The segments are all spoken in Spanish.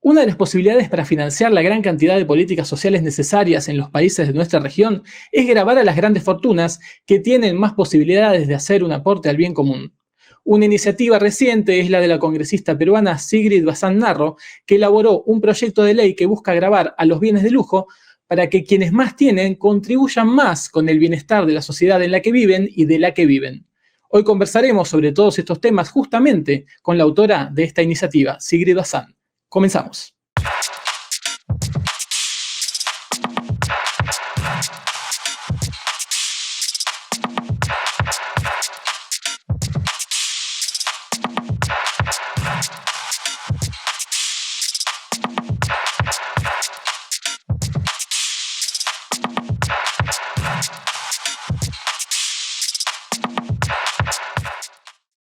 Una de las posibilidades para financiar la gran cantidad de políticas sociales necesarias en los países de nuestra región es gravar a las grandes fortunas que tienen más posibilidades de hacer un aporte al bien común. Una iniciativa reciente es la de la congresista peruana Sigrid Bazán Narro, que elaboró un proyecto de ley que busca gravar a los bienes de lujo para que quienes más tienen contribuyan más con el bienestar de la sociedad en la que viven y de la que viven. Hoy conversaremos sobre todos estos temas justamente con la autora de esta iniciativa, Sigrid Bazán. Comenzamos.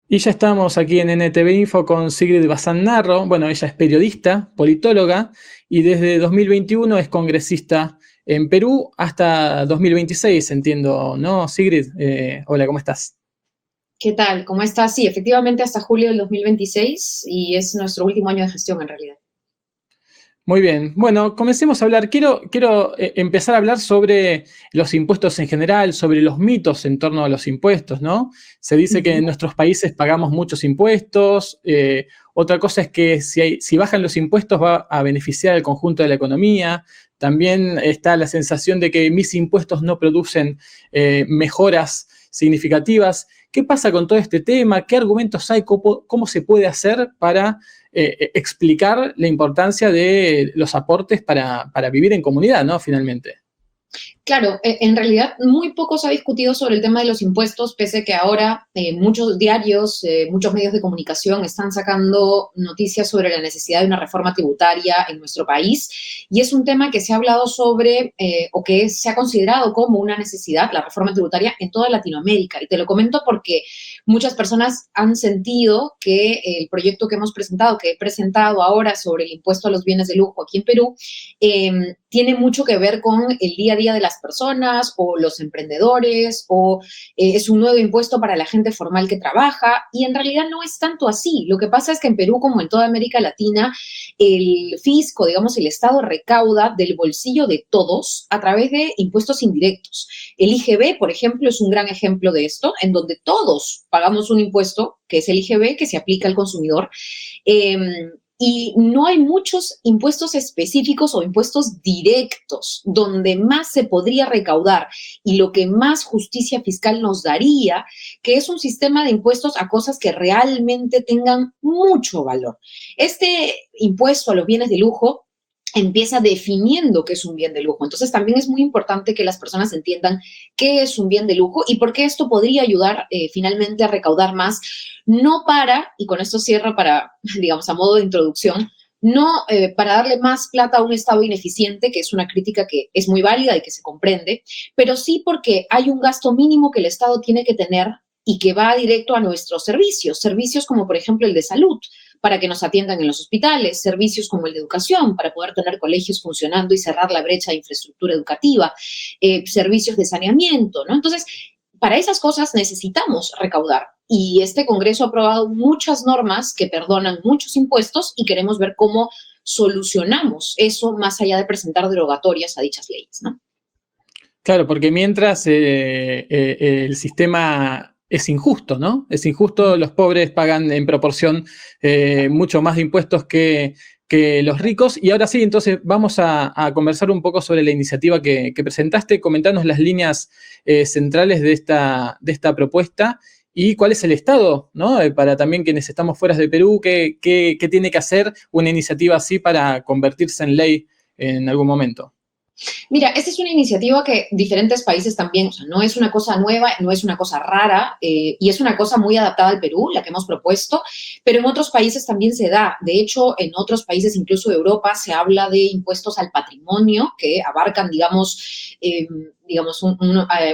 Y ya estamos aquí en NTV Info con Sigrid Bazán Narro. Bueno, ella es periodista, politóloga y desde 2021 es congresista en Perú hasta 2026, entiendo, ¿no, Sigrid? Hola, ¿cómo estás? ¿Qué tal? ¿Cómo estás? Sí, efectivamente hasta julio del 2026 y es nuestro último año de gestión en realidad. Muy bien. Bueno, comencemos a hablar. Quiero empezar a hablar sobre los impuestos en general, sobre los mitos en torno a los impuestos, ¿no? Se dice que en nuestros países pagamos muchos impuestos. Otra cosa es que si bajan los impuestos va a beneficiar al conjunto de la economía. También está la sensación de que mis impuestos no producen mejoras significativas. ¿Qué pasa con todo este tema? ¿Qué argumentos hay? ¿Cómo se puede hacer para explicar la importancia de los aportes para vivir en comunidad, ¿no? Finalmente. Claro, en realidad muy poco se ha discutido sobre el tema de los impuestos, pese a que ahora muchos diarios, muchos medios de comunicación están sacando noticias sobre la necesidad de una reforma tributaria en nuestro país. Y es un tema que se ha hablado sobre o que se ha considerado como una necesidad, la reforma tributaria en toda Latinoamérica. Y te lo comento porque muchas personas han sentido que el proyecto que hemos presentado, que he presentado ahora sobre el impuesto a los bienes de lujo aquí en Perú, tiene mucho que ver con el día a día de las personas o los emprendedores o es un nuevo impuesto para la gente formal que trabaja y en realidad no es tanto así. Lo que pasa es que en Perú, como en toda América Latina, el fisco, digamos, el Estado recauda del bolsillo de todos a través de impuestos indirectos. El IGB, por ejemplo, es un gran ejemplo de esto, en donde todos pagamos un impuesto, que es el IGB, que se aplica al consumidor. Y no hay muchos impuestos específicos o impuestos directos donde más se podría recaudar y lo que más justicia fiscal nos daría, que es un sistema de impuestos a cosas que realmente tengan mucho valor. Este impuesto a los bienes de lujo empieza definiendo qué es un bien de lujo. Entonces, también es muy importante que las personas entiendan qué es un bien de lujo y por qué esto podría ayudar finalmente a recaudar más, no para, y con esto cierro para, digamos, a modo de introducción, no para darle más plata a un Estado ineficiente, que es una crítica que es muy válida y que se comprende, pero sí porque hay un gasto mínimo que el Estado tiene que tener y que va directo a nuestros servicios como por ejemplo el de salud, para que nos atiendan en los hospitales, servicios como el de educación, para poder tener colegios funcionando y cerrar la brecha de infraestructura educativa, servicios de saneamiento, ¿no? Entonces, para esas cosas necesitamos recaudar. Y este Congreso ha aprobado muchas normas que perdonan muchos impuestos y queremos ver cómo solucionamos eso más allá de presentar derogatorias a dichas leyes, ¿no? Claro, porque mientras el sistema es injusto, ¿no? Es injusto, los pobres pagan en proporción mucho más de impuestos que los ricos. Y ahora sí, entonces vamos a conversar un poco sobre la iniciativa que presentaste. Comentanos las líneas centrales de esta propuesta y cuál es el estado, ¿no? Para también quienes estamos fuera de Perú, ¿qué tiene que hacer una iniciativa así para convertirse en ley en algún momento? Mira, esta es una iniciativa que diferentes países también, o sea, no es una cosa nueva, no es una cosa rara y es una cosa muy adaptada al Perú, la que hemos propuesto, pero en otros países también se da. De hecho, en otros países, incluso de Europa, se habla de impuestos al patrimonio que abarcan, digamos,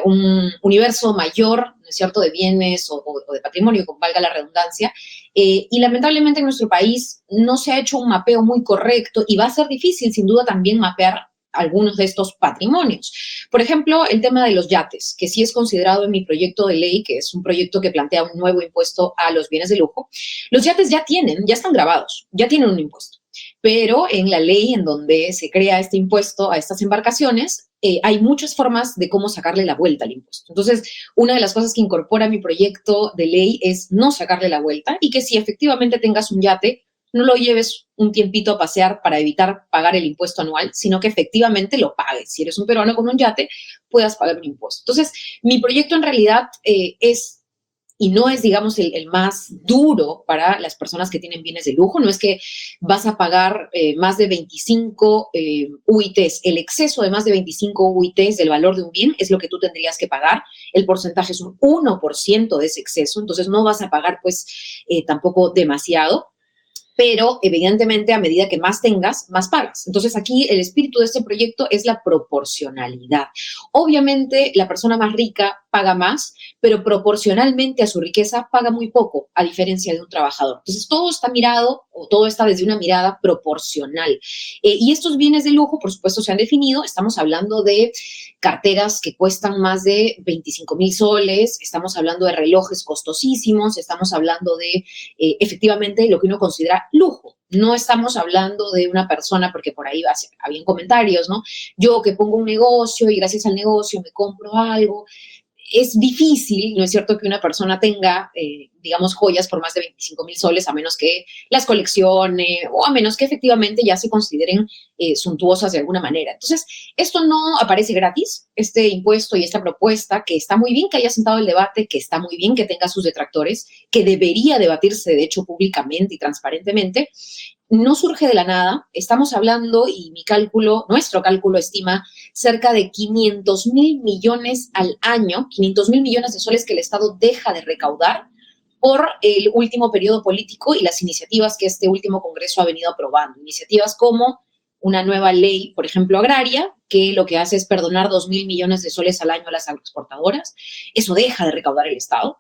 un universo mayor, ¿no es cierto?, de bienes o de patrimonio, con valga la redundancia. Y lamentablemente en nuestro país no se ha hecho un mapeo muy correcto y va a ser difícil, sin duda, también mapear algunos de estos patrimonios. Por ejemplo, el tema de los yates, que sí es considerado en mi proyecto de ley, que es un proyecto que plantea un nuevo impuesto a los bienes de lujo. Los yates ya están grabados, ya tienen un impuesto. Pero en la ley en donde se crea este impuesto a estas embarcaciones, hay muchas formas de cómo sacarle la vuelta al impuesto. Entonces, una de las cosas que incorpora mi proyecto de ley es no sacarle la vuelta y que si efectivamente tengas un yate, no lo lleves un tiempito a pasear para evitar pagar el impuesto anual, sino que efectivamente lo pagues. Si eres un peruano con un yate, puedas pagar un impuesto. Entonces, mi proyecto en realidad es y no es, digamos, el más duro para las personas que tienen bienes de lujo. No es que vas a pagar más de 25 UITs. El exceso de más de 25 UITs del valor de un bien es lo que tú tendrías que pagar. El porcentaje es un 1% de ese exceso, entonces no vas a pagar, pues, tampoco demasiado. Pero evidentemente a medida que más tengas, más pagas. Entonces aquí el espíritu de este proyecto es la proporcionalidad. Obviamente la persona más rica paga más, pero proporcionalmente a su riqueza paga muy poco, a diferencia de un trabajador. Entonces todo está mirado, o todo está desde una mirada proporcional. Y estos bienes de lujo, por supuesto, se han definido. Estamos hablando de carteras que cuestan más de 25,000 soles, estamos hablando de relojes costosísimos, estamos hablando de efectivamente lo que uno considera lujo. No estamos hablando de una persona, porque por ahí habían comentarios, ¿no? Yo que pongo un negocio y gracias al negocio me compro algo. Es difícil, ¿no es cierto?, que una persona tenga, digamos, joyas por más de 25,000 soles, a menos que las coleccione o a menos que efectivamente ya se consideren suntuosas de alguna manera. Entonces, esto no aparece gratis, este impuesto y esta propuesta, que está muy bien que haya sentado el debate, que está muy bien que tenga sus detractores, que debería debatirse, de hecho, públicamente y transparentemente, no surge de la nada. Estamos hablando, y nuestro cálculo estima cerca de 500,000 millones al año, 500,000 millones de soles que el Estado deja de recaudar por el último periodo político y las iniciativas que este último Congreso ha venido aprobando. Iniciativas como una nueva ley, por ejemplo, agraria, que lo que hace es perdonar 2,000 millones de soles al año a las agroexportadoras. Eso deja de recaudar el Estado.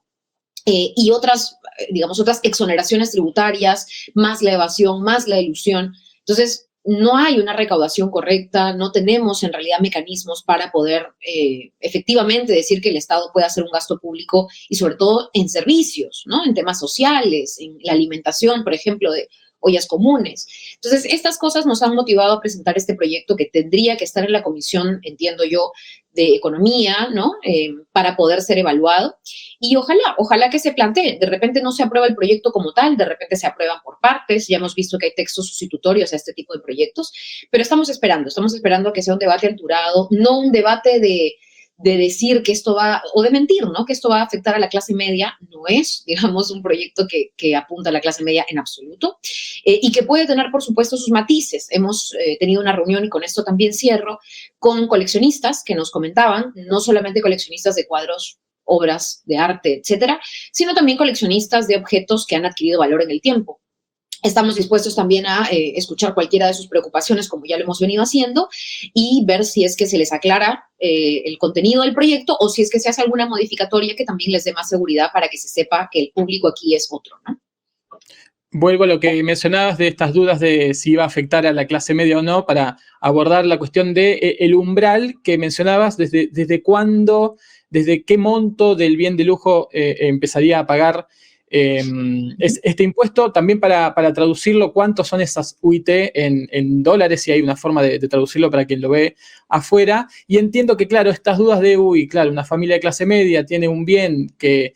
Y otras, digamos, otras exoneraciones tributarias, más la evasión, más la elusión. Entonces, no hay una recaudación correcta, no tenemos en realidad mecanismos para poder efectivamente decir que el Estado puede hacer un gasto público y sobre todo en servicios, ¿no? En temas sociales, en la alimentación, por ejemplo, de ollas comunes. Entonces, estas cosas nos han motivado a presentar este proyecto que tendría que estar en la comisión, entiendo yo, de economía, ¿no? Para poder ser evaluado. Y ojalá que se plantee. De repente no se aprueba el proyecto como tal, de repente se aprueban por partes. Ya hemos visto que hay textos sustitutorios a este tipo de proyectos, pero estamos esperando a que sea un debate alturado, no un debate de decir que esto va, o de mentir, ¿no? Que esto va a afectar a la clase media. No es, digamos, un proyecto que apunta a la clase media en absoluto, y que puede tener, por supuesto, sus matices. Hemos tenido una reunión, y con esto también cierro, con coleccionistas que nos comentaban, no solamente coleccionistas de cuadros, obras de arte, etcétera, sino también coleccionistas de objetos que han adquirido valor en el tiempo. Estamos dispuestos también a escuchar cualquiera de sus preocupaciones, como ya lo hemos venido haciendo, y ver si es que se les aclara el contenido del proyecto o si es que se hace alguna modificatoria que también les dé más seguridad para que se sepa que el público aquí es otro, ¿no? Vuelvo a lo que mencionabas de estas dudas de si iba a afectar a la clase media o no, para abordar la cuestión de el umbral que mencionabas, desde cuándo, desde qué monto del bien de lujo empezaría a pagar este impuesto, también para traducirlo, cuántos son esas UIT en dólares, si hay una forma de traducirlo para quien lo ve afuera. Y entiendo que, claro, estas dudas de, claro, una familia de clase media tiene un bien que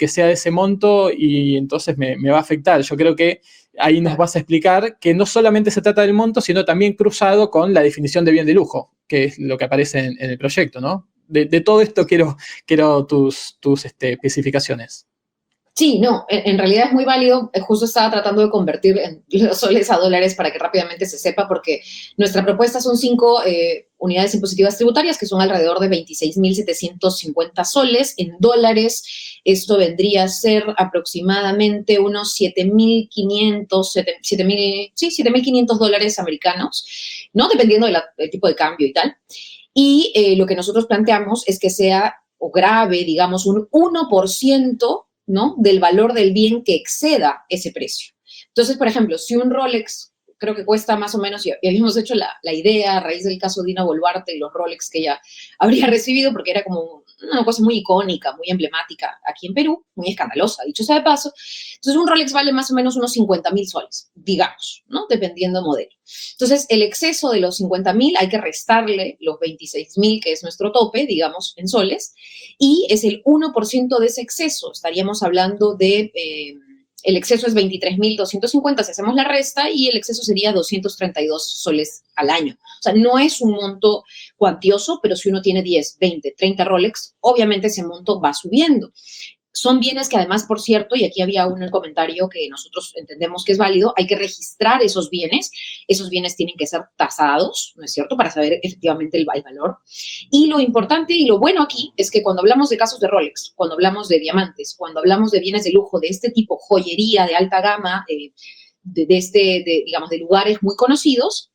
sea de ese monto y entonces me va a afectar. Yo creo que ahí nos vas a explicar que no solamente se trata del monto, sino también cruzado con la definición de bien de lujo, que es lo que aparece en el proyecto, ¿no? De todo esto quiero tus especificaciones. Sí, no, en realidad es muy válido. Justo estaba tratando de convertir los soles a dólares para que rápidamente se sepa, porque nuestra propuesta son 5 unidades impositivas tributarias, que son alrededor de 26,750 soles. En dólares, esto vendría a ser aproximadamente unos 7,500 dólares americanos, ¿no? Dependiendo del tipo de cambio y tal. Y lo que nosotros planteamos es que sea, o grave, digamos, un 1%, ¿no?, del valor del bien que exceda ese precio. Entonces, por ejemplo, si un Rolex creo que cuesta más o menos, y habíamos hecho la idea a raíz del caso de Dina Boluarte y los Rolex que ella habría recibido, porque era como una cosa muy icónica, muy emblemática aquí en Perú, muy escandalosa, dicho sea de paso. Entonces, un Rolex vale más o menos unos 50.000 soles, digamos, ¿no? Dependiendo modelo. Entonces, el exceso de los 50.000 hay que restarle los 26.000, que es nuestro tope, digamos, en soles, y es el 1% de ese exceso. Estaríamos hablando de... el exceso es 23.250 si hacemos la resta y el exceso sería 232 soles al año. O sea, no es un monto cuantioso, pero si uno tiene 10, 20, 30 Rolex, obviamente ese monto va subiendo. Son bienes que además, por cierto, y aquí había un comentario que nosotros entendemos que es válido, hay que registrar esos bienes tienen que ser tasados, ¿no es cierto?, para saber efectivamente el valor. Y lo importante y lo bueno aquí es que cuando hablamos de casos de Rolex, cuando hablamos de diamantes, cuando hablamos de bienes de lujo, de este tipo, joyería de alta gama, digamos, de lugares muy conocidos,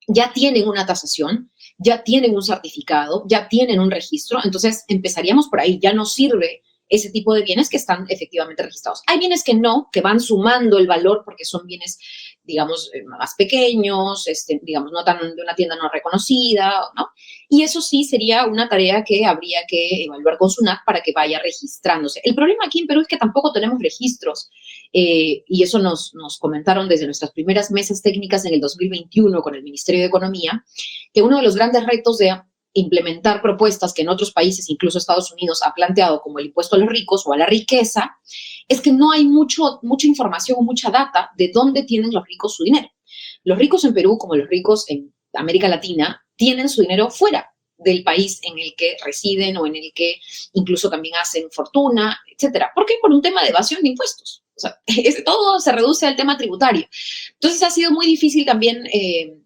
ya tienen una tasación, ya tienen un certificado, ya tienen un registro, entonces empezaríamos por ahí, ya nos sirve ese tipo de bienes que están efectivamente registrados. Hay bienes que no, que van sumando el valor porque son bienes, digamos, más pequeños, digamos, no tan de una tienda no reconocida, ¿no? Y eso sí sería una tarea que habría que evaluar con SUNAT para que vaya registrándose. El problema aquí en Perú es que tampoco tenemos registros y eso nos comentaron desde nuestras primeras mesas técnicas en el 2021 con el Ministerio de Economía, que uno de los grandes retos de implementar propuestas que en otros países, incluso Estados Unidos, ha planteado como el impuesto a los ricos o a la riqueza, es que no hay mucha información o mucha data de dónde tienen los ricos su dinero. Los ricos en Perú, como los ricos en América Latina, tienen su dinero fuera del país en el que residen o en el que incluso también hacen fortuna, etcétera. ¿Por qué? Por un tema de evasión de impuestos. O sea, todo se reduce al tema tributario. Entonces ha sido muy difícil también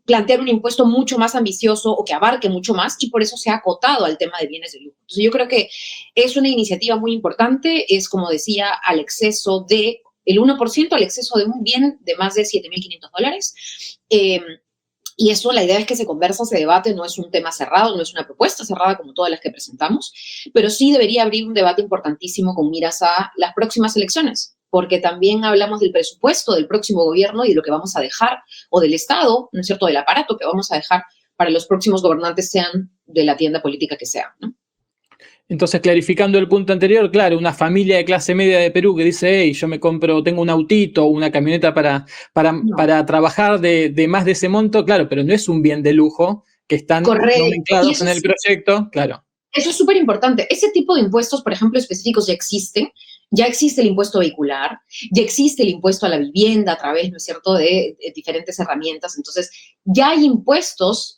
plantear un impuesto mucho más ambicioso o que abarque mucho más y por eso se ha acotado al tema de bienes de lujo. Entonces yo creo que es una iniciativa muy importante, es como decía, al exceso de el 1% al exceso de un bien de más de $7.500. Y eso, la idea es que se conversa, se debate, no es un tema cerrado, no es una propuesta cerrada como todas las que presentamos, pero sí debería abrir un debate importantísimo con miras a las próximas elecciones, porque también hablamos del presupuesto del próximo gobierno y de lo que vamos a dejar, o del Estado, ¿no es cierto?, del aparato que vamos a dejar para los próximos gobernantes, sean de la tienda política que sean, ¿no? Entonces, clarificando el punto anterior, claro, una familia de clase media de Perú que dice, hey, yo me compro, tengo un autito o una camioneta para trabajar de más de ese monto, claro, pero no es un bien de lujo que están nomenclados en el proyecto, claro. Eso es súper importante. Ese tipo de impuestos, por ejemplo, específicos ya existen. Ya existe el impuesto vehicular, ya existe el impuesto a la vivienda a través, ¿no es cierto?, de diferentes herramientas. Entonces, ya hay impuestos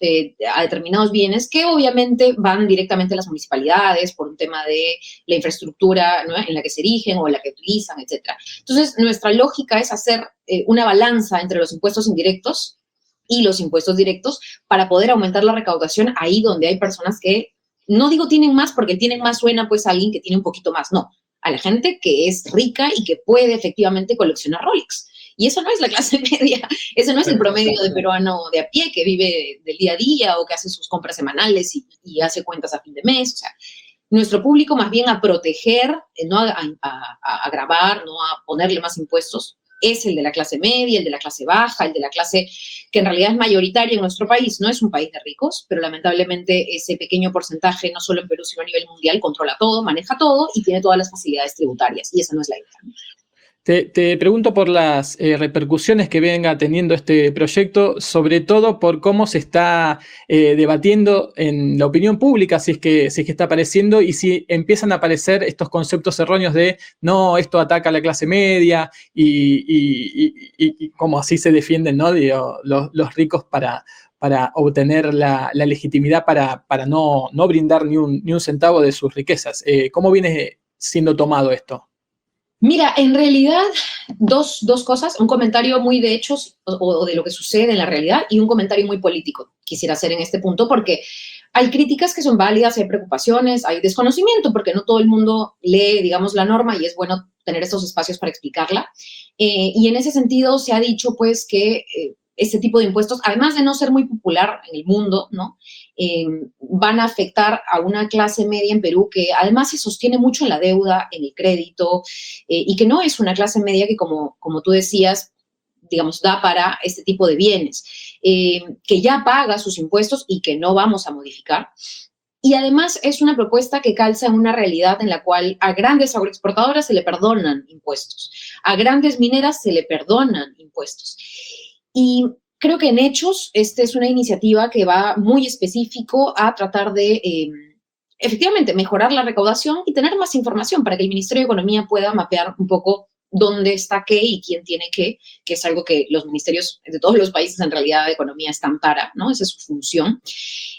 a determinados bienes que obviamente van directamente a las municipalidades por un tema de la infraestructura, ¿no?, en la que se erigen o en la que utilizan, etcétera. Entonces, nuestra lógica es hacer una balanza entre los impuestos indirectos y los impuestos directos para poder aumentar la recaudación ahí donde hay personas que, no digo tienen más, porque tienen más suena pues a alguien que tiene un poquito más, no, a la gente que es rica y que puede efectivamente coleccionar Rolex. Y eso no es la clase media, ese no es el promedio de peruano de a pie que vive del día a día o que hace sus compras semanales y hace cuentas a fin de mes. O sea, nuestro público más bien a proteger, no a gravar, no a ponerle más impuestos, es el de la clase media, el de la clase baja, el de la clase que en realidad es mayoritaria en nuestro país. No es un país de ricos, pero lamentablemente ese pequeño porcentaje, no solo en Perú, sino a nivel mundial, controla todo, maneja todo y tiene todas las facilidades tributarias. Y esa no es la idea. Te pregunto por las repercusiones que venga teniendo este proyecto, sobre todo por cómo se está debatiendo en la opinión pública, si es que está apareciendo y si empiezan a aparecer estos conceptos erróneos de no, esto ataca a la clase media y cómo así se defienden, ¿no?, digo, los ricos para obtener la legitimidad para no brindar ni un centavo de sus riquezas. ¿Cómo viene siendo tomado esto? Mira, en realidad, dos cosas, un comentario muy de hechos o de lo que sucede en la realidad y un comentario muy político quisiera hacer en este punto, porque hay críticas que son válidas, hay preocupaciones, hay desconocimiento, porque no todo el mundo lee, digamos, la norma y es bueno tener estos espacios para explicarla. Y en ese sentido se ha dicho, pues, que este tipo de impuestos, además de no ser muy popular en el mundo, ¿no?, van a afectar a una clase media en Perú que además se sostiene mucho en la deuda, en el crédito, y que no es una clase media que, como tú decías, digamos, da para este tipo de bienes, que ya paga sus impuestos y que no vamos a modificar. Y además es una propuesta que calza en una realidad en la cual a grandes agroexportadoras se le perdonan impuestos, a grandes mineras se le perdonan impuestos. Y creo que en hechos, esta es una iniciativa que va muy específico a tratar de, efectivamente, mejorar la recaudación y tener más información para que el Ministerio de Economía pueda mapear un poco dónde está qué y quién tiene qué, que es algo que los ministerios de todos los países en realidad de economía están para, ¿no? Esa es su función.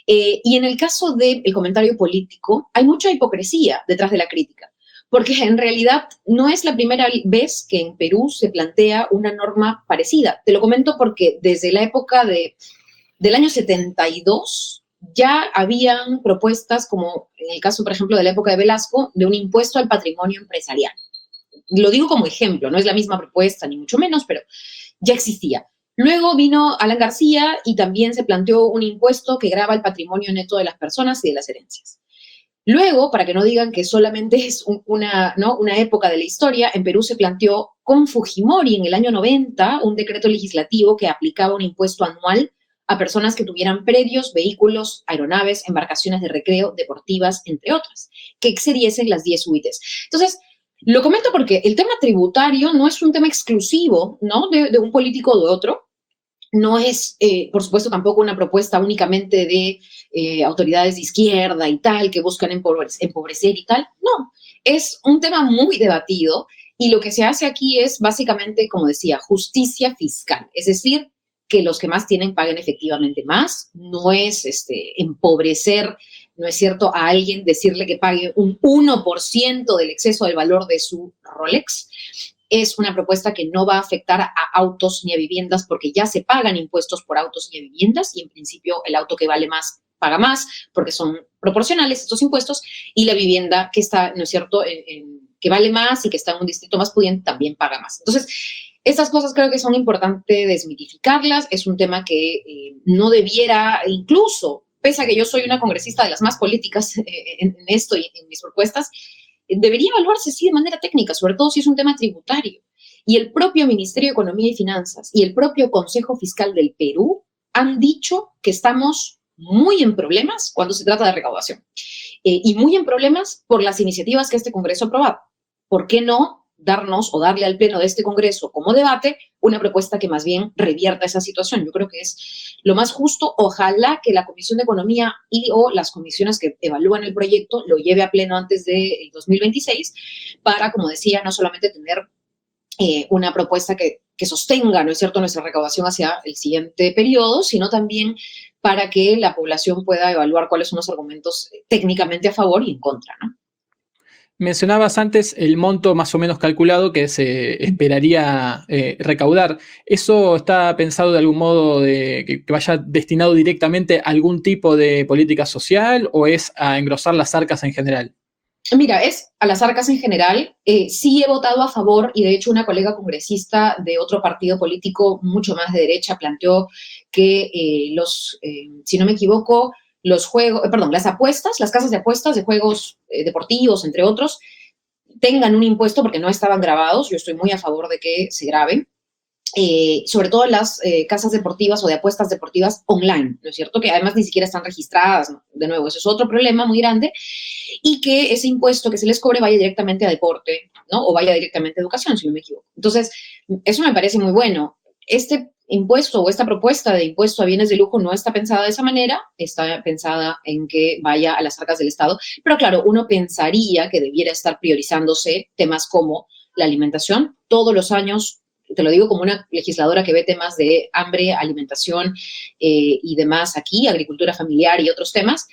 Y en el caso del comentario político, hay mucha hipocresía detrás de la crítica, porque en realidad no es la primera vez que en Perú se plantea una norma parecida. Te lo comento porque desde la época del año 72 ya habían propuestas, como en el caso, por ejemplo, de la época de Velasco, de un impuesto al patrimonio empresarial. Lo digo como ejemplo, no es la misma propuesta, ni mucho menos, pero ya existía. Luego vino Alan García y también se planteó un impuesto que grava el patrimonio neto de las personas y de las herencias. Luego, para que no digan que solamente es una época de la historia, en Perú se planteó con Fujimori en el año 90 un decreto legislativo que aplicaba un impuesto anual a personas que tuvieran predios, vehículos, aeronaves, embarcaciones de recreo, deportivas, entre otras, que excediesen las 10 UITs. Entonces, lo comento porque el tema tributario no es un tema exclusivo, ¿no? de un político o de otro. No es, por supuesto, tampoco una propuesta únicamente de autoridades de izquierda y tal, que buscan empobrecer y tal. No, es un tema muy debatido y lo que se hace aquí es básicamente, como decía, justicia fiscal. Es decir, que los que más tienen paguen efectivamente más. No es empobrecer, no es cierto, a alguien decirle que pague un 1% del exceso del valor de su Rolex. Es una propuesta que no va a afectar a autos ni a viviendas porque ya se pagan impuestos por autos y a viviendas y en principio el auto que vale más paga más porque son proporcionales estos impuestos y la vivienda que está, ¿no es cierto?, que vale más y que está en un distrito más pudiente también paga más. Entonces, estas cosas creo que son importantes desmitificarlas. Es un tema que no debiera, incluso, pese a que yo soy una congresista de las más políticas en esto y en mis propuestas, debería evaluarse sí de manera técnica, sobre todo si es un tema tributario. Y el propio Ministerio de Economía y Finanzas y el propio Consejo Fiscal del Perú han dicho que estamos muy en problemas cuando se trata de recaudación y muy en problemas por las iniciativas que este Congreso ha aprobado. ¿Por qué no darnos o darle al Pleno de este Congreso como debate una propuesta que más bien revierta esa situación? Yo creo que es lo más justo. Ojalá que la Comisión de Economía y o las comisiones que evalúan el proyecto lo lleve a pleno antes del 2026 para, como decía, no solamente tener una propuesta que sostenga, ¿no es cierto?, nuestra recaudación hacia el siguiente periodo, sino también para que la población pueda evaluar cuáles son los argumentos técnicamente a favor y en contra, ¿no? Mencionabas antes el monto más o menos calculado que se esperaría recaudar. ¿Eso está pensado de algún modo de que vaya destinado directamente a algún tipo de política social o es a engrosar las arcas en general? Mira, es a las arcas en general. Sí he votado a favor y de hecho una colega congresista de otro partido político mucho más de derecha planteó que si no me equivoco, los juegos, perdón, las apuestas, las casas de apuestas de juegos deportivos, entre otros, tengan un impuesto porque no estaban grabados. Yo estoy muy a favor de que se graben. Sobre todo las casas deportivas o de apuestas deportivas online, ¿no es cierto? Que además ni siquiera están registradas, ¿no? De nuevo, eso es otro problema muy grande, y que ese impuesto que se les cobre vaya directamente a deporte, ¿no? O vaya directamente a educación, si no me equivoco. Entonces, eso me parece muy bueno. Este impuesto o esta propuesta de impuesto a bienes de lujo no está pensada de esa manera, está pensada en que vaya a las arcas del Estado, pero claro, uno pensaría que debiera estar priorizándose temas como la alimentación. Todos los años, te lo digo como una legisladora que ve temas de hambre, alimentación y demás aquí, agricultura familiar y otros temas,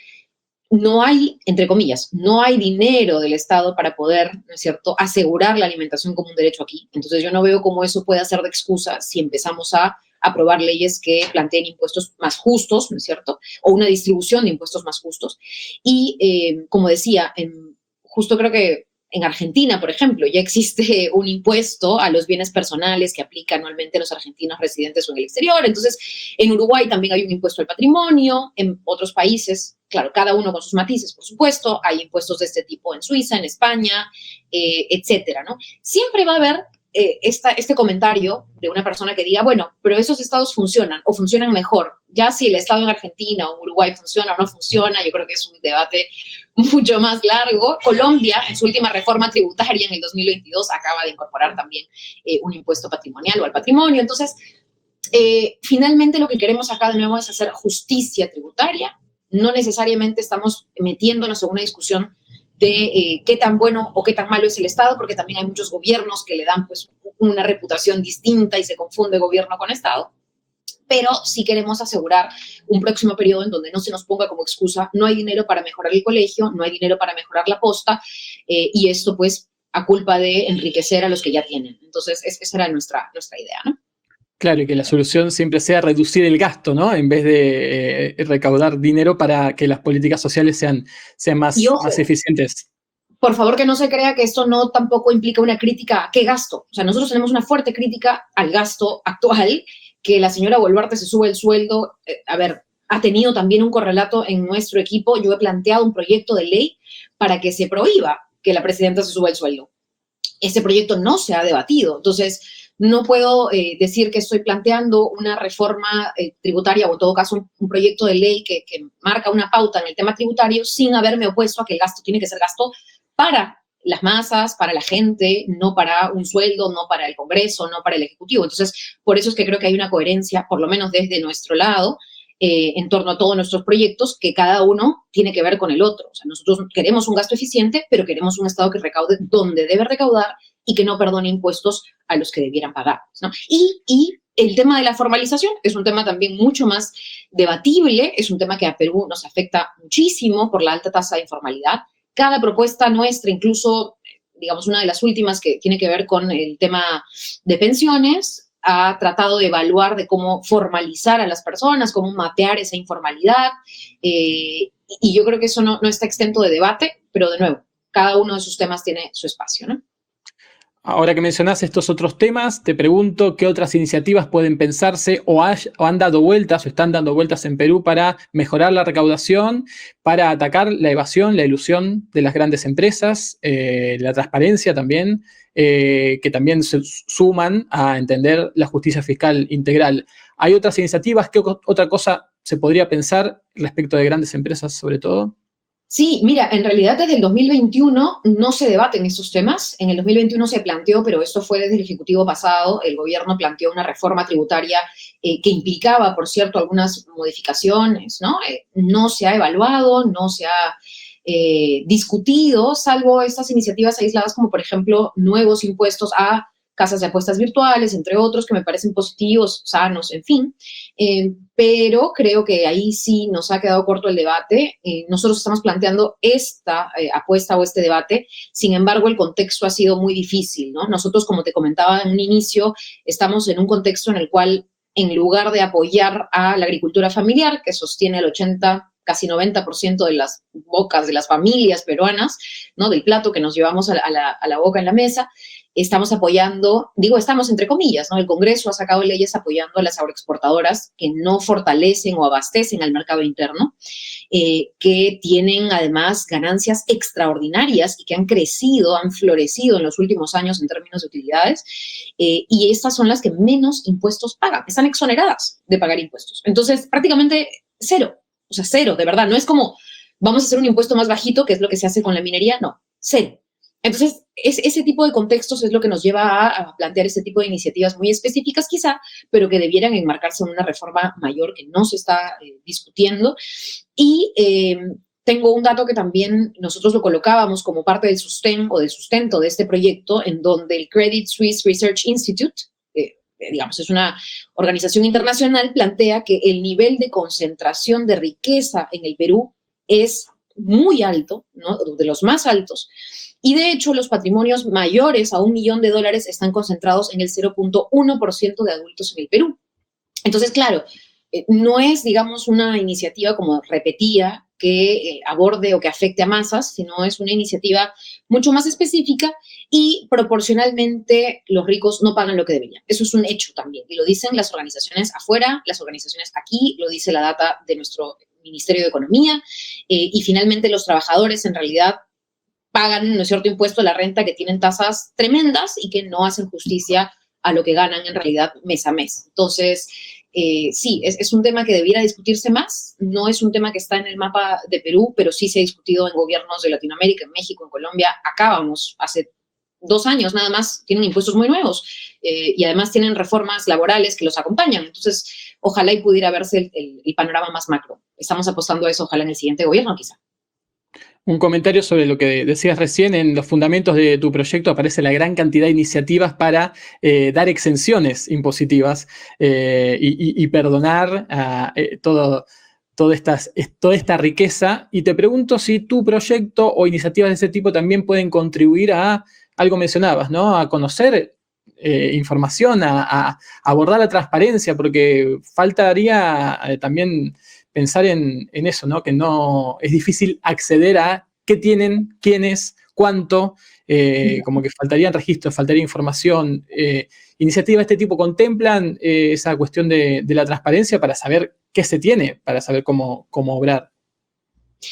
no hay, entre comillas, no hay dinero del Estado para poder, ¿no es cierto?, asegurar la alimentación como un derecho aquí. Entonces yo no veo cómo eso puede ser de excusa si empezamos a aprobar leyes que planteen impuestos más justos, ¿no es cierto?, o una distribución de impuestos más justos. Y como decía, justo creo que en Argentina, por ejemplo, ya existe un impuesto a los bienes personales que aplica anualmente a los argentinos residentes o en el exterior. Entonces, en Uruguay también hay un impuesto al patrimonio. En otros países, claro, cada uno con sus matices, por supuesto, hay impuestos de este tipo en Suiza, en España, etcétera, ¿no? Siempre va a haber este comentario de una persona que diga, bueno, pero esos estados funcionan o funcionan mejor Ya si el Estado en Argentina o en Uruguay funciona o no funciona, yo creo que es un debate mucho más largo. Colombia, en su última reforma tributaria en el 2022, acaba de incorporar también un impuesto patrimonial o al patrimonio. Entonces, finalmente lo que queremos acá de nuevo es hacer justicia tributaria. No necesariamente estamos metiéndonos en una discusión de qué tan bueno o qué tan malo es el Estado, porque también hay muchos gobiernos que le dan pues una reputación distinta y se confunde gobierno con Estado. Pero sí queremos asegurar un próximo periodo en donde no se nos ponga como excusa, no hay dinero para mejorar el colegio, no hay dinero para mejorar la posta, y esto pues a culpa de enriquecer a los que ya tienen. Entonces, esa era nuestra idea, ¿no? Claro, y que la solución siempre sea reducir el gasto, ¿no? En vez de recaudar dinero para que las políticas sociales sean Y ojo, más eficientes. por favor, que no se crea que esto no tampoco implica una crítica a qué gasto. O sea, nosotros tenemos una fuerte crítica al gasto actual, que la señora Boluarte se sube el sueldo. A ver, ha tenido también un correlato en nuestro equipo. Yo he planteado un proyecto de ley para que se prohíba que la presidenta se suba el sueldo. Este proyecto no se ha debatido. Entonces, no puedo decir que estoy planteando una reforma tributaria o en todo caso un proyecto de ley que marca una pauta en el tema tributario sin haberme opuesto a que el gasto tiene que ser gasto para las masas, para la gente, no para un sueldo, no para el Congreso, no para el Ejecutivo. Entonces, por eso es que creo que hay una coherencia, por lo menos desde nuestro lado, en torno a todos nuestros proyectos, que cada uno tiene que ver con el otro. O sea, nosotros queremos un gasto eficiente, pero queremos un Estado que recaude donde debe recaudar y que no perdone impuestos a los que debieran pagar, ¿no? Y el tema de la formalización es un tema también mucho más debatible, es un tema que a Perú nos afecta muchísimo por la alta tasa de informalidad. Cada propuesta nuestra, incluso, digamos, una de las últimas que tiene que ver con el tema de pensiones, ha tratado de evaluar de cómo formalizar a las personas, cómo mapear esa informalidad, y yo creo que eso no está exento de debate, pero de nuevo, cada uno de sus temas tiene su espacio, ¿no? Ahora que mencionás estos otros temas, te pregunto qué otras iniciativas pueden pensarse o han dado vueltas o están dando vueltas en Perú para mejorar la recaudación, para atacar la evasión, la ilusión de las grandes empresas, la transparencia también, que también se suman a entender la justicia fiscal integral. ¿Hay otras iniciativas? ¿Qué otra cosa se podría pensar respecto de grandes empresas sobre todo? Sí, mira, en realidad desde el 2021 no se debaten estos temas. En el 2021 se planteó, pero esto fue desde el Ejecutivo pasado, el gobierno planteó una reforma tributaria que implicaba, por cierto, algunas modificaciones, ¿no? No se ha evaluado, no se ha discutido, salvo estas iniciativas aisladas como, por ejemplo, nuevos impuestos a casas de apuestas virtuales, entre otros, que me parecen positivos, sanos, en fin. Pero creo que ahí sí nos ha quedado corto el debate. Nosotros estamos planteando esta apuesta o este debate, sin embargo, el contexto ha sido muy difícil, ¿no? Nosotros, como te comentaba en un inicio, estamos en un contexto en el cual, en lugar de apoyar a la agricultura familiar, que sostiene el 80%, casi 90% de las bocas de las familias peruanas, ¿no? Del plato que nos llevamos a la boca en la mesa, estamos apoyando, digo estamos entre comillas, ¿no? El Congreso ha sacado leyes apoyando a las agroexportadoras que no fortalecen o abastecen al mercado interno, que tienen además ganancias extraordinarias y que han crecido, han florecido en los últimos años en términos de utilidades, y estas son las que menos impuestos pagan, están exoneradas de pagar impuestos. Entonces, prácticamente cero, o sea, cero, de verdad, no es como vamos a hacer un impuesto más bajito, que es lo que se hace con la minería, no, cero. Entonces, ese tipo de contextos es lo que nos lleva a plantear este tipo de iniciativas muy específicas quizá, pero que debieran enmarcarse en una reforma mayor que no se está discutiendo. Y tengo un dato que también nosotros lo colocábamos como parte del sostén o del sustento de este proyecto, en donde el Credit Suisse Research Institute, digamos, es una organización internacional, plantea que el nivel de concentración de riqueza en el Perú es muy alto, ¿no? De los más altos. Y de hecho, los patrimonios mayores a $1 millón están concentrados en el 0.1% de adultos en el Perú. Entonces, claro, no es, digamos, una iniciativa como repetía que aborde o que afecte a masas, sino es una iniciativa mucho más específica y proporcionalmente los ricos no pagan lo que deberían. Eso es un hecho también, y lo dicen las organizaciones afuera, las organizaciones aquí, lo dice la data de nuestro Ministerio de Economía, y finalmente los trabajadores en realidad pagan, ¿no es cierto?, impuesto a la renta, que tienen tasas tremendas y que no hacen justicia a lo que ganan en realidad mes a mes. Entonces, sí, es un tema que debiera discutirse más. No es un tema que está en el mapa de Perú, pero sí se ha discutido en gobiernos de Latinoamérica, en México, en Colombia. Acá vamos, hace 2 años nada más, tienen impuestos muy nuevos y además tienen reformas laborales que los acompañan. Entonces, ojalá y pudiera verse el panorama más macro. Estamos apostando a eso, ojalá en el siguiente gobierno, quizá. Un comentario sobre lo que decías recién. En los fundamentos de tu proyecto aparece la gran cantidad de iniciativas para dar exenciones impositivas y perdonar toda esta riqueza. Y te pregunto si tu proyecto o iniciativas de ese tipo también pueden contribuir a, algo mencionabas, ¿no? A conocer información, a abordar la transparencia, porque faltaría también pensar en eso, ¿no? Que no es difícil acceder a qué tienen, quiénes, cuánto, como que faltarían registros, faltaría información. Iniciativas de este tipo contemplan esa cuestión de la transparencia para saber qué se tiene, para saber cómo obrar.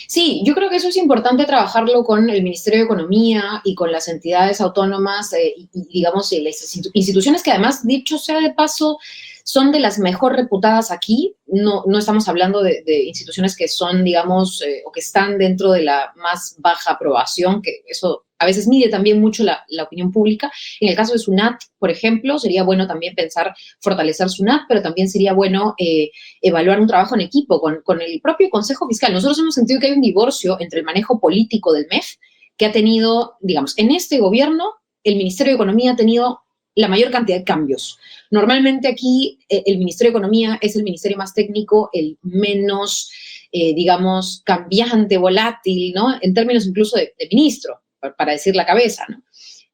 Sí, yo creo que eso es importante trabajarlo con el Ministerio de Economía y con las entidades autónomas digamos, las instituciones que además, dicho sea de paso, son de las mejor reputadas aquí. No estamos hablando de instituciones que son, digamos, o que están dentro de la más baja aprobación, que eso a veces mide también mucho la opinión pública. En el caso de SUNAT, por ejemplo, sería bueno también pensar fortalecer SUNAT, pero también sería bueno evaluar un trabajo en equipo con el propio Consejo Fiscal. Nosotros hemos sentido que hay un divorcio entre el manejo político del MEF, que ha tenido, digamos, en este gobierno, el Ministerio de Economía ha tenido la mayor cantidad de cambios. Normalmente aquí el Ministerio de Economía es el ministerio más técnico, el menos, digamos, cambiante, volátil, ¿no? En términos incluso de ministro, para decir la cabeza, ¿no?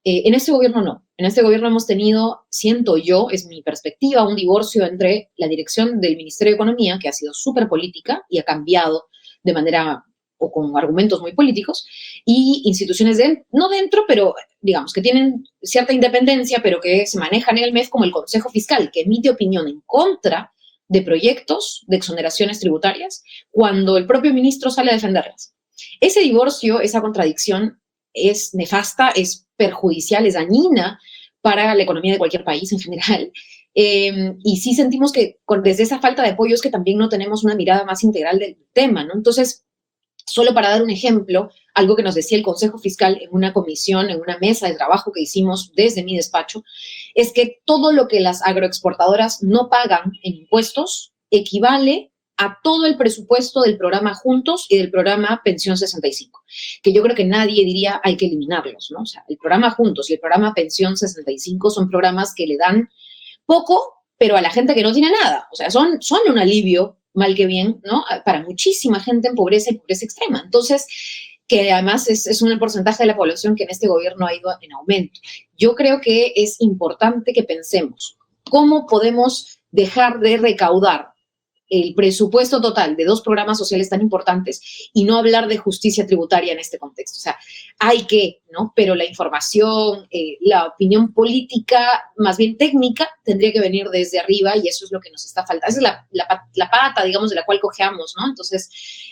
En este gobierno no. En este gobierno hemos tenido, siento yo, es mi perspectiva, un divorcio entre la dirección del Ministerio de Economía, que ha sido súper política y ha cambiado de manera o con argumentos muy políticos, y instituciones no dentro, pero digamos que tienen cierta independencia, pero que se manejan en el MEF como el Consejo Fiscal, que emite opinión en contra de proyectos de exoneraciones tributarias cuando el propio ministro sale a defenderlas. Ese divorcio, esa contradicción es nefasta, es perjudicial, es dañina para la economía de cualquier país en general. Y sí sentimos que desde esa falta de apoyo es que también no tenemos una mirada más integral del tema, ¿no? Entonces, solo para dar un ejemplo, algo que nos decía el Consejo Fiscal en una comisión, en una mesa de trabajo que hicimos desde mi despacho, es que todo lo que las agroexportadoras no pagan en impuestos equivale a todo el presupuesto del programa Juntos y del programa Pensión 65, que yo creo que nadie diría hay que eliminarlos, ¿no? O sea, el programa Juntos y el programa Pensión 65 son programas que le dan poco, pero a la gente que no tiene nada. O sea, son un alivio, mal que bien, ¿no? Para muchísima gente en pobreza y pobreza extrema. Entonces, que además es un porcentaje de la población que en este gobierno ha ido en aumento. Yo creo que es importante que pensemos cómo podemos dejar de recaudar el presupuesto total de 2 programas sociales tan importantes y no hablar de justicia tributaria en este contexto. O sea, hay que, ¿no? Pero la información, la opinión política, más bien técnica, tendría que venir desde arriba y eso es lo que nos está faltando. Esa es la pata, digamos, de la cual cojeamos, ¿no? Entonces,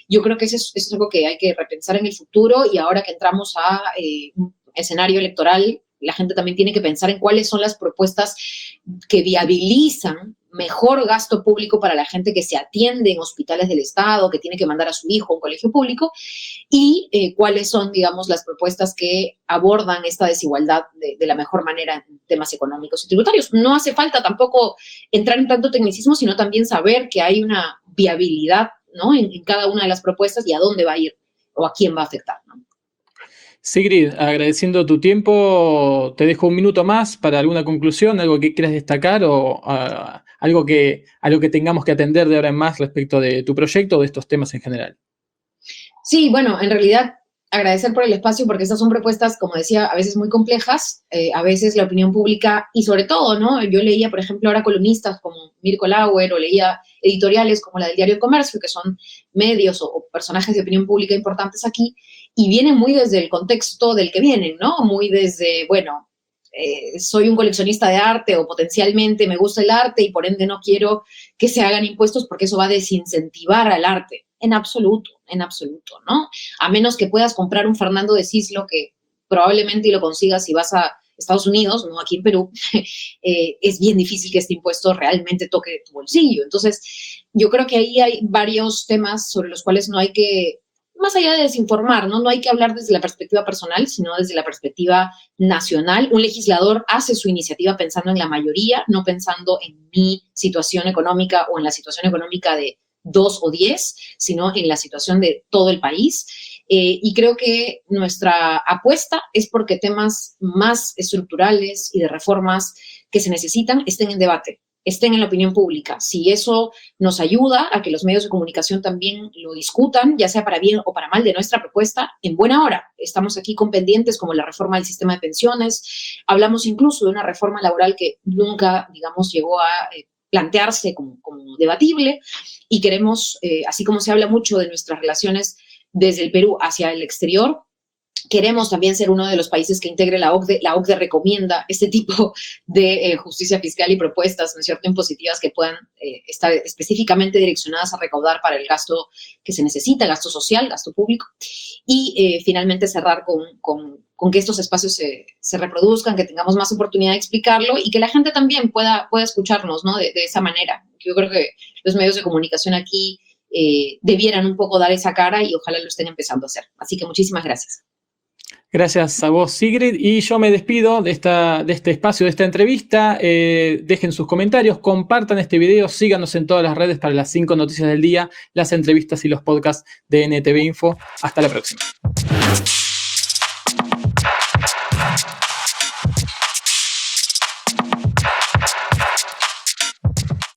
yo creo que eso es algo que hay que repensar en el futuro y ahora que entramos a un escenario electoral, la gente también tiene que pensar en cuáles son las propuestas que viabilizan mejor gasto público para la gente que se atiende en hospitales del Estado, que tiene que mandar a su hijo a un colegio público, y cuáles son, digamos, las propuestas que abordan esta desigualdad de la mejor manera en temas económicos y tributarios. No hace falta tampoco entrar en tanto tecnicismo, sino también saber que hay una viabilidad, ¿no? en cada una de las propuestas y a dónde va a ir o a quién va a afectar, ¿no? Sigrid, agradeciendo tu tiempo, te dejo un minuto más para alguna conclusión, algo que quieras destacar o algo que tengamos que atender de ahora en más respecto de tu proyecto o de estos temas en general. Sí, bueno, en realidad agradecer por el espacio porque estas son propuestas, como decía, a veces muy complejas, a veces la opinión pública y sobre todo, ¿no? Yo leía, por ejemplo, ahora columnistas como Mirko Lauer o leía editoriales como la del Diario El Comercio, que son medios o personajes de opinión pública importantes aquí y vienen muy desde el contexto del que vienen, ¿no? Muy desde, bueno, soy un coleccionista de arte o potencialmente me gusta el arte y por ende no quiero que se hagan impuestos porque eso va a desincentivar al arte. En absoluto, ¿no? A menos que puedas comprar un Fernando de Cislo que probablemente lo consigas si vas a Estados Unidos, no aquí en Perú, es bien difícil que este impuesto realmente toque tu bolsillo. Entonces, yo creo que ahí hay varios temas sobre los cuales no hay que, más allá de desinformar, ¿no? No hay que hablar desde la perspectiva personal, sino desde la perspectiva nacional. Un legislador hace su iniciativa pensando en la mayoría, no pensando en mi situación económica o en la situación económica de 2 o 10, sino en la situación de todo el país. Y creo que nuestra apuesta es porque temas más estructurales y de reformas que se necesitan estén en debate, estén en la opinión pública. Si eso nos ayuda a que los medios de comunicación también lo discutan, ya sea para bien o para mal de nuestra propuesta, en buena hora. Estamos aquí con pendientes como la reforma del sistema de pensiones. Hablamos incluso de una reforma laboral que nunca, digamos, llegó a plantearse como debatible, y queremos, así como se habla mucho de nuestras relaciones desde el Perú hacia el exterior, queremos también ser uno de los países que integre la OCDE. La OCDE recomienda este tipo de justicia fiscal y propuestas, ¿no es cierto?, impositivas que puedan estar específicamente direccionadas a recaudar para el gasto que se necesita, gasto social, gasto público. Y finalmente cerrar con que estos espacios se reproduzcan, que tengamos más oportunidad de explicarlo y que la gente también pueda escucharnos, ¿no?, de esa manera. Yo creo que los medios de comunicación aquí debieran un poco dar esa cara y ojalá lo estén empezando a hacer. Así que muchísimas gracias. Gracias a vos, Sigrid, y yo me despido de este espacio, de esta entrevista. Dejen sus comentarios, compartan este video, síganos en todas las redes para las 5 noticias del día, las entrevistas y los podcasts de NTV Info. Hasta la próxima.